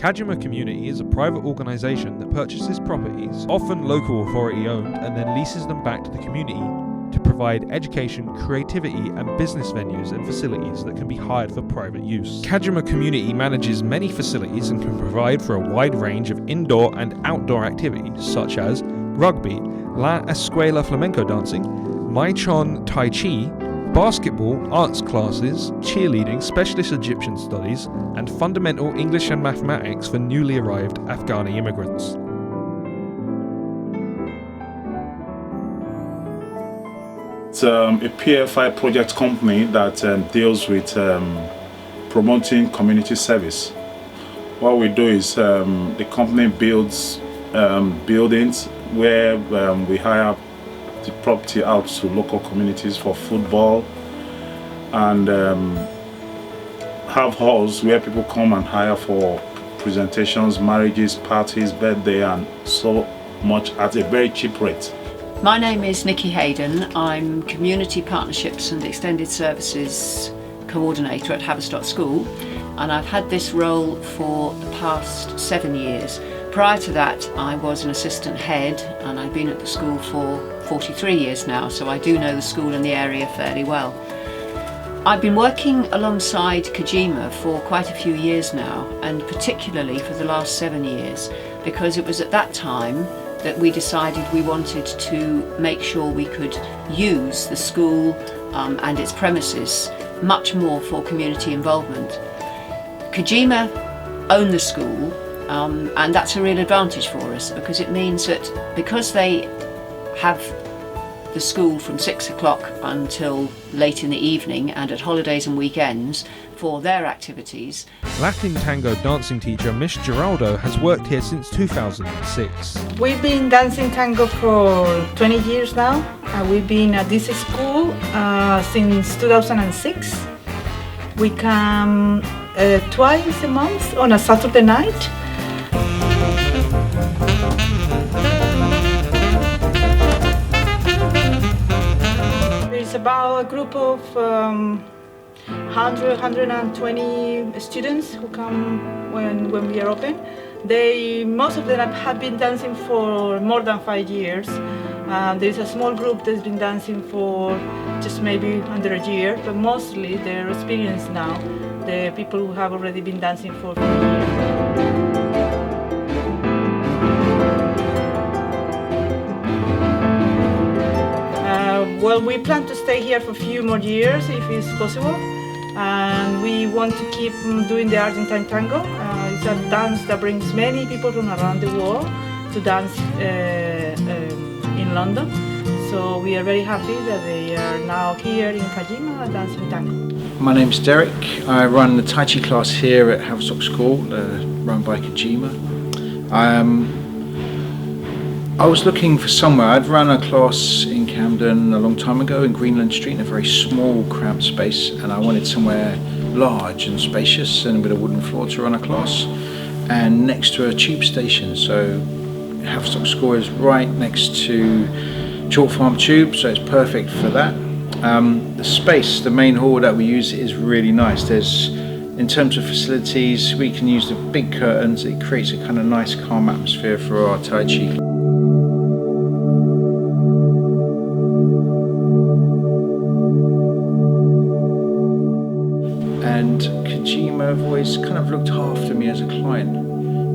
Kajima Community is a private organisation that purchases properties, often local authority owned, and then leases them back to the community to provide education, creativity and business venues and facilities that can be hired for private use. Kajima Community manages many facilities and can provide for a wide range of indoor and outdoor activities such as rugby, La Escuela Flamenco dancing, Maichon Tai Chi, basketball, arts classes, cheerleading, specialist Egyptian studies, and fundamental English and mathematics for newly arrived Afghani immigrants. It's a PFI project company that deals with promoting community service. What we do is the company builds buildings where we hire the property out to local communities for football, and have halls where people come and hire for presentations, marriages, parties, birthday, and so much at a very cheap rate. My name is Nikki Hayden. I'm Community Partnerships and Extended Services Coordinator at Haverstock School, and I've had this role for the past 7 years. Prior to that, I was an assistant head, and I've been at the school for 43 years now, so I do know the school and the area fairly well. I've been working alongside Kajima for quite a few years now, and particularly for the last 7 years, because it was at that time that we decided we wanted to make sure we could use the school and its premises much more for community involvement. Kajima own the school, and that's a real advantage for us, because it means that because they have the school from 6 o'clock until late in the evening and at holidays and weekends for their activities. Latin tango dancing teacher Miss Geraldo has worked here since 2006. We've been dancing tango for 20 years now. We've been at this school since 2006. We come twice a month on a Saturday night. There's about a group of 120 students who come when we are open. Most of them have been dancing for more than 5 years. There's a small group that's been dancing for just maybe under a year, but mostly they're experienced now. The people who have already been dancing for a few years. Well, we plan to stay here for a few more years if it's possible, and we want to keep doing the Argentine tango. It's a dance that brings many people from around the world to dance in London. So we are very happy that they are now here in Kajima dancing tango. My name's Derek. I run the Tai Chi class here at Haverstock School, run by Kajima. I was looking for somewhere. I'd run a class in Camden a long time ago in Greenland Street in a very small, cramped space, and I wanted somewhere large and spacious and with a wooden floor to run a class, and next to a tube station. So Haverstock School is right next to Chalk Farm Tube, so it's perfect for that. The space, the main hall that we use, is really nice. In terms of facilities, we can use the big curtains. It creates a kind of nice, calm atmosphere for our Tai Chi. And Kajima have always kind of looked after me as a client.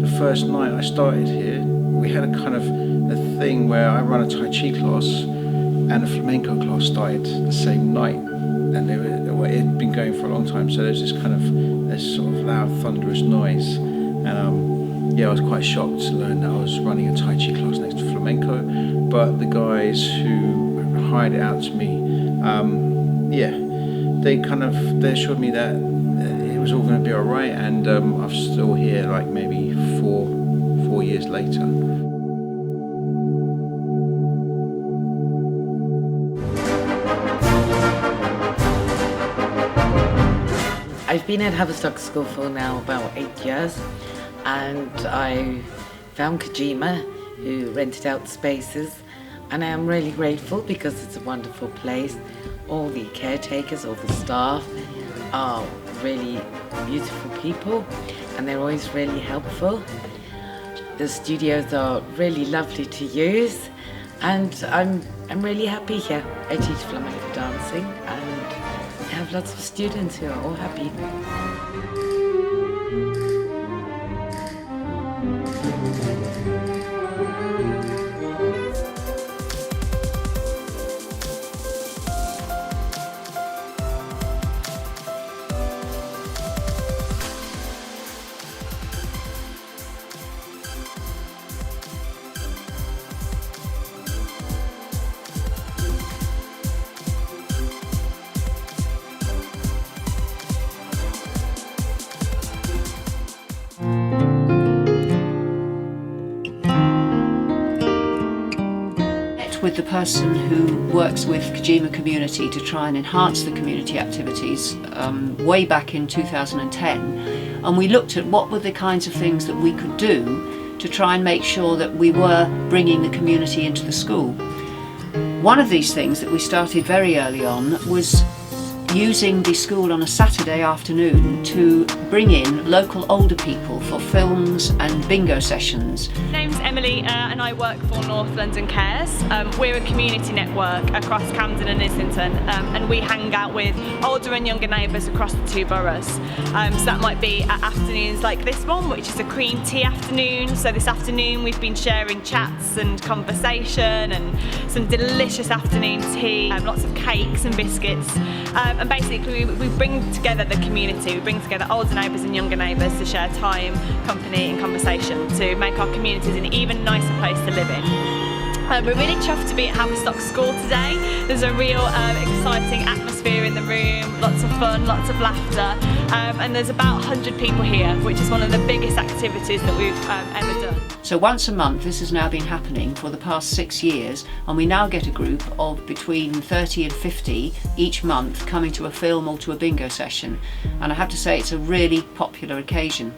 The first night I started here, we had a kind of a thing where I run a Tai Chi class and a flamenco class started the same night, and it had been going for a long time, so there's this sort of loud, thunderous noise, and yeah, I was quite shocked to learn that I was running a Tai Chi class next to flamenco, but the guys who hired it out to me, they assured me that it was all going to be alright, and I'm still here like maybe four years later. I've been at Haverstock School for now about 8 years, and I found Kajima, who rented out spaces, and I am really grateful because it's a wonderful place. All the caretakers, all the staff are really beautiful people, and they're always really helpful. The studios are really lovely to use, and I'm really happy here. I teach flamenco dancing and I have lots of students who are all happy. With the person who works with Kajima Community to try and enhance the community activities way back in 2010, and we looked at what were the kinds of things that we could do to try and make sure that we were bringing the community into the school. One of these things that we started very early on was using the school on a Saturday afternoon to bring in local older people for films and bingo sessions. My name's Emily and I work for North London Cares. We're a community network across Camden and Islington, and we hang out with older and younger neighbours across the two boroughs. So that might be at afternoons like this one, which is a cream tea afternoon. So this afternoon we've been sharing chats and conversation and some delicious afternoon tea, lots of cakes and biscuits. And basically we bring together the community, we bring together older neighbours and younger neighbours to share time, company and conversation to make our communities an even nicer place to live in. We're really chuffed to be at Haverstock School today. There's a real exciting atmosphere in the room, lots of fun, lots of laughter, and there's about 100 people here, which is one of the biggest activities that we've ever done. So once a month this has now been happening for the past 6 years, and we now get a group of between 30 and 50 each month coming to a film or to a bingo session, and I have to say it's a really popular occasion.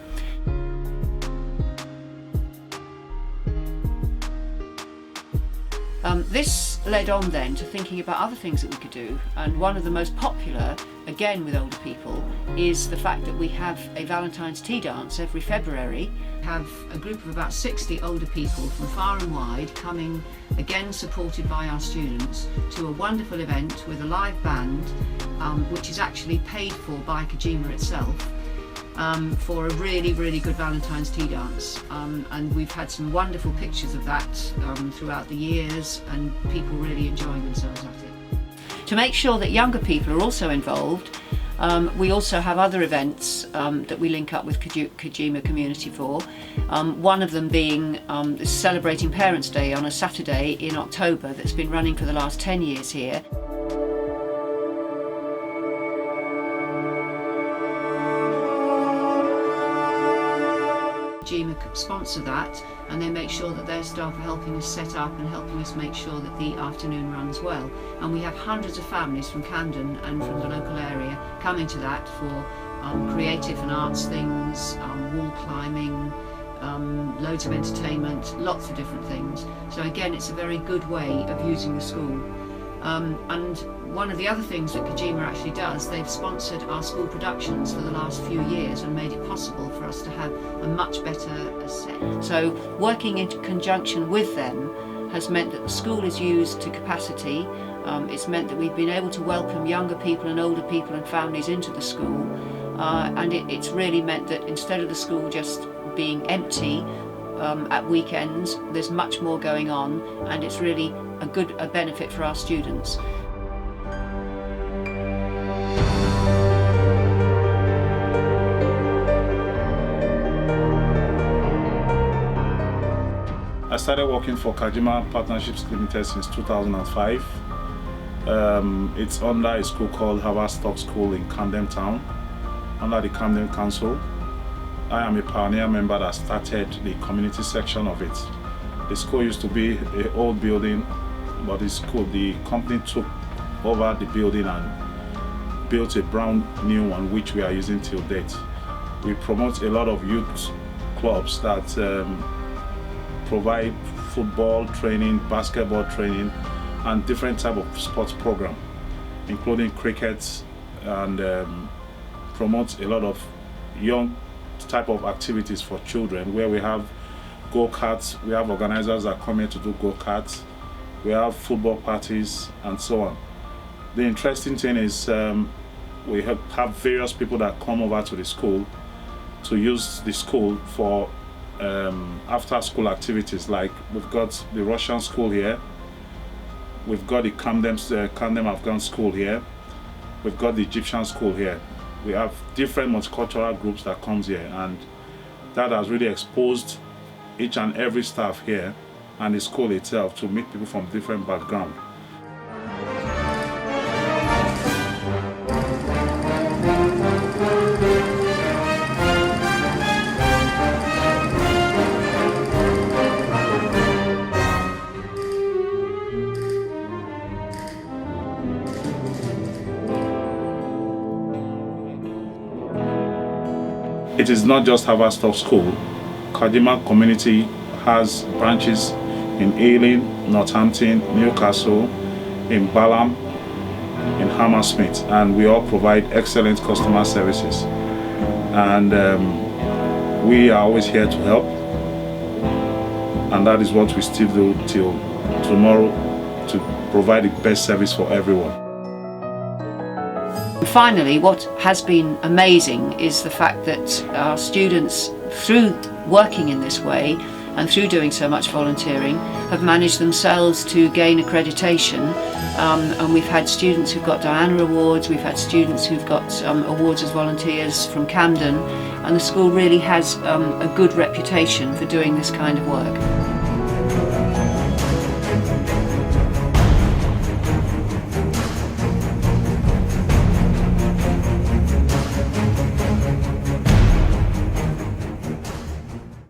This led on then to thinking about other things that we could do, and one of the most popular, again with older people, is the fact that we have a Valentine's tea dance every February. We have a group of about 60 older people from far and wide coming, again supported by our students, to a wonderful event with a live band, which is actually paid for by Kajima itself. For a really, really good Valentine's tea dance, and we've had some wonderful pictures of that throughout the years, and people really enjoying themselves at it. To make sure that younger people are also involved, we also have other events that we link up with Kajima Community for. One of them being celebrating Parents' Day on a Saturday in October that's been running for the last 10 years here. Kajima sponsor that, and they make sure that their staff are helping us set up and helping us make sure that the afternoon runs well. And we have hundreds of families from Camden and from the local area coming to that for creative and arts things, wall climbing, loads of entertainment, lots of different things. So again, it's a very good way of using the school. And one of the other things that Kajima actually does, they've sponsored our school productions for the last few years and made it possible for us to have a much better set. So working in conjunction with them has meant that the school is used to capacity. It's meant that we've been able to welcome younger people and older people and families into the school, and it's really meant that instead of the school just being empty at weekends, there's much more going on, and it's really a benefit for our students. I started working for Kajima Partnerships Limited since 2005. It's under a school called Haverstock School in Camden Town, under the Camden Council. I am a pioneer member that started the community section of it. The school used to be an old building, but the company took over the building and built a brand new one, which we are using till date. We promote a lot of youth clubs that provide football training, basketball training, and different type of sports program, including cricket, and promotes a lot of young type of activities for children, where we have go-karts, we have organizers that come here to do go-karts, we have football parties and so on. The interesting thing is we have various people that come over to the school to use the school for after-school activities. Like we've got the Russian school here, we've got the Kandem Afghan school here, we've got the Egyptian school here. We have different multicultural groups that comes here, and that has really exposed each and every staff here and the school itself to meet people from different backgrounds. It is not just Haverstock School. Kajima Community has branches in Ealing, Northampton, Newcastle, in Balham, in Hammersmith, and we all provide excellent customer services. And we are always here to help, and that is what we still do till tomorrow, to provide the best service for everyone. Finally, what has been amazing is the fact that our students, through working in this way and through doing so much volunteering, have managed themselves to gain accreditation, and we've had students who've got Diana Awards, we've had students who've got awards as volunteers from Camden, and the school really has a good reputation for doing this kind of work.